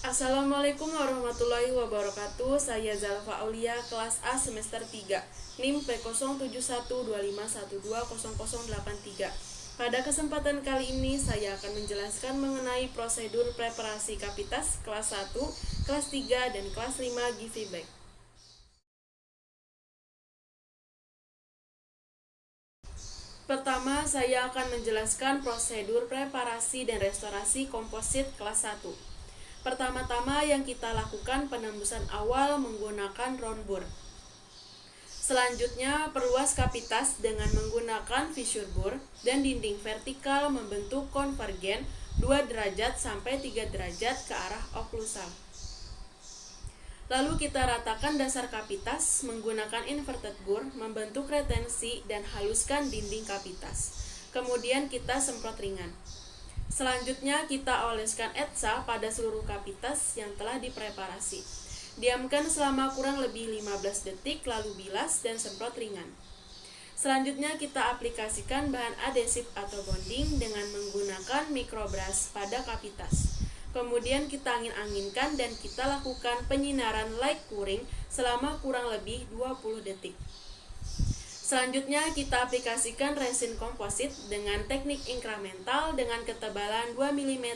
Assalamualaikum warahmatullahi wabarakatuh. Saya Zalfa Aulia, kelas A semester 3, NIM P071251200083. Pada kesempatan kali ini saya akan menjelaskan mengenai prosedur preparasi Kapitas kelas 1, kelas 3, dan kelas 5 Giveback. Pertama, saya akan menjelaskan prosedur preparasi dan restorasi komposit kelas 1. Pertama-tama yang kita lakukan penembusan awal menggunakan round bore. Selanjutnya, perluas kapitas dengan menggunakan fissure bore dan dinding vertikal membentuk konvergen 2 derajat sampai 3 derajat ke arah oklusal. Lalu kita ratakan dasar kapitas menggunakan inverted bore membentuk retensi dan haluskan dinding kapitas. Kemudian kita semprot ringan. Selanjutnya kita oleskan etsa pada seluruh kapitas yang telah dipreparasi. Diamkan selama kurang lebih 15 detik lalu bilas dan semprot ringan. Selanjutnya kita aplikasikan bahan adesif atau bonding dengan menggunakan microbrush pada kapitas. Kemudian kita angin-anginkan dan kita lakukan penyinaran light curing selama kurang lebih 20 detik. Selanjutnya kita aplikasikan resin komposit dengan teknik inkremental dengan ketebalan 2 mm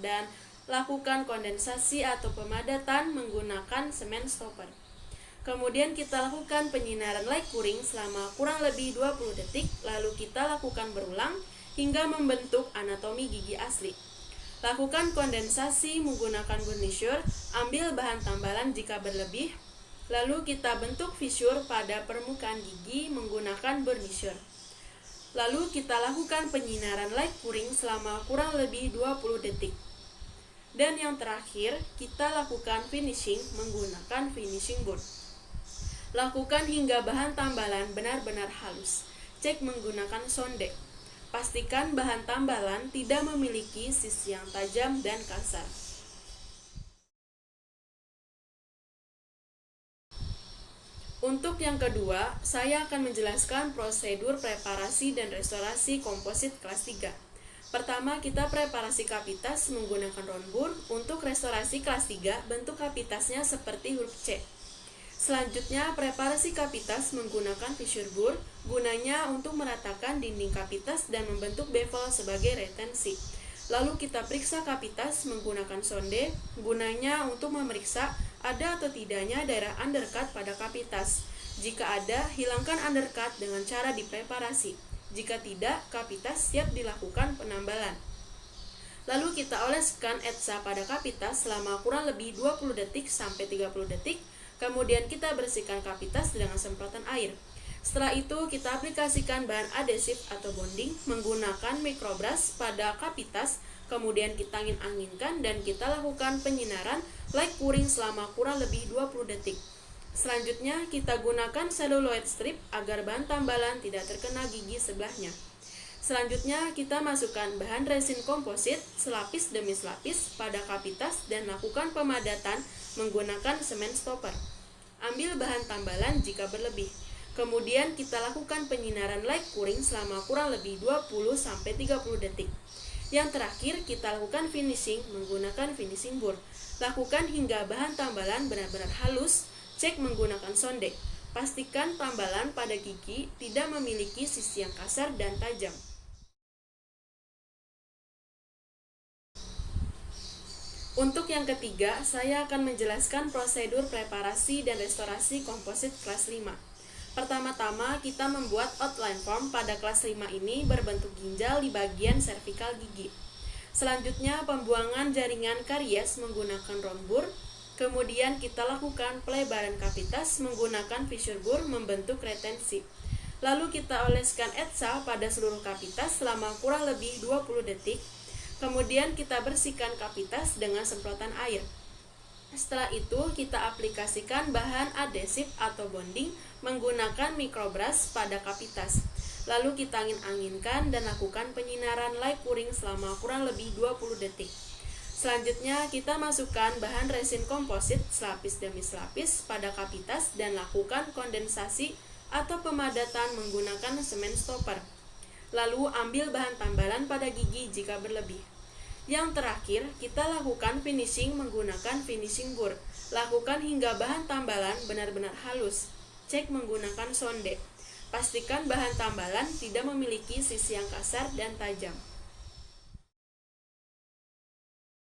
dan lakukan kondensasi atau pemadatan menggunakan semen stopper. Kemudian kita lakukan penyinaran light curing selama kurang lebih 20 detik, lalu kita lakukan berulang hingga membentuk anatomi gigi asli. Lakukan kondensasi menggunakan burnisher, ambil bahan tambalan jika berlebih, lalu kita bentuk fissure pada permukaan gigi menggunakan burnisher. Lalu kita lakukan penyinaran light curing selama kurang lebih 20 detik. Dan yang terakhir, kita lakukan finishing menggunakan finishing board. Lakukan hingga bahan tambalan benar-benar halus. Cek menggunakan sonde. Pastikan bahan tambalan tidak memiliki sisi yang tajam dan kasar. Untuk yang kedua, saya akan menjelaskan prosedur preparasi dan restorasi komposit kelas 3. Pertama, kita preparasi kapitas menggunakan round bore. Untuk restorasi kelas 3, bentuk kapitasnya seperti huruf C. Selanjutnya, preparasi kapitas menggunakan fissure bore, gunanya untuk meratakan dinding kapitas dan membentuk bevel sebagai retensi. Lalu kita periksa kapitas menggunakan sonde, gunanya untuk memeriksa ada atau tidaknya daerah undercut pada kapitas. Jika ada, hilangkan undercut dengan cara dipreparasi. Jika tidak, kapitas siap dilakukan penambalan. Lalu kita oleskan etsa pada kapitas selama kurang lebih 20 detik sampai 30 detik. Kemudian kita bersihkan kapitas dengan semprotan air. Setelah itu kita aplikasikan bahan adesif atau bonding menggunakan microbrush pada kapitas. Kemudian kita angin-anginkan dan kita lakukan penyinaran light curing selama kurang lebih 20 detik. Selanjutnya kita gunakan celluloid strip agar bahan tambalan tidak terkena gigi sebelahnya. Selanjutnya kita masukkan bahan resin komposit selapis demi selapis pada kapitas dan lakukan pemadatan menggunakan semen stopper. Ambil bahan tambalan jika berlebih. Kemudian kita lakukan penyinaran light curing selama kurang lebih 20-30 detik. Yang terakhir kita lakukan finishing menggunakan finishing bore. Lakukan hingga bahan tambalan benar-benar halus. Cek menggunakan sonde. Pastikan tambalan pada gigi tidak memiliki sisi yang kasar dan tajam. Untuk yang ketiga, saya akan menjelaskan prosedur preparasi dan restorasi komposit kelas 5. Pertama-tama, kita membuat outline form pada kelas 5 ini berbentuk ginjal di bagian servikal gigi. Selanjutnya, pembuangan jaringan karies menggunakan round bore. Kemudian kita lakukan pelebaran kapitas menggunakan fissure bore membentuk retensi. Lalu kita oleskan etsa pada seluruh kapitas selama kurang lebih 20 detik. Kemudian kita bersihkan kapitas dengan semprotan air. Setelah itu kita aplikasikan bahan adesif atau bonding menggunakan microbrush pada kapitas. Lalu kita angin-anginkan dan lakukan penyinaran light curing selama kurang lebih 20 detik. Selanjutnya kita masukkan bahan resin komposit selapis demi selapis pada kapitas dan lakukan kondensasi atau pemadatan menggunakan semen stopper. Lalu ambil bahan tambalan pada gigi jika berlebih. Yang terakhir, kita lakukan finishing menggunakan finishing burr. Lakukan hingga bahan tambalan benar-benar halus. Cek menggunakan sonde. Pastikan bahan tambalan tidak memiliki sisi yang kasar dan tajam.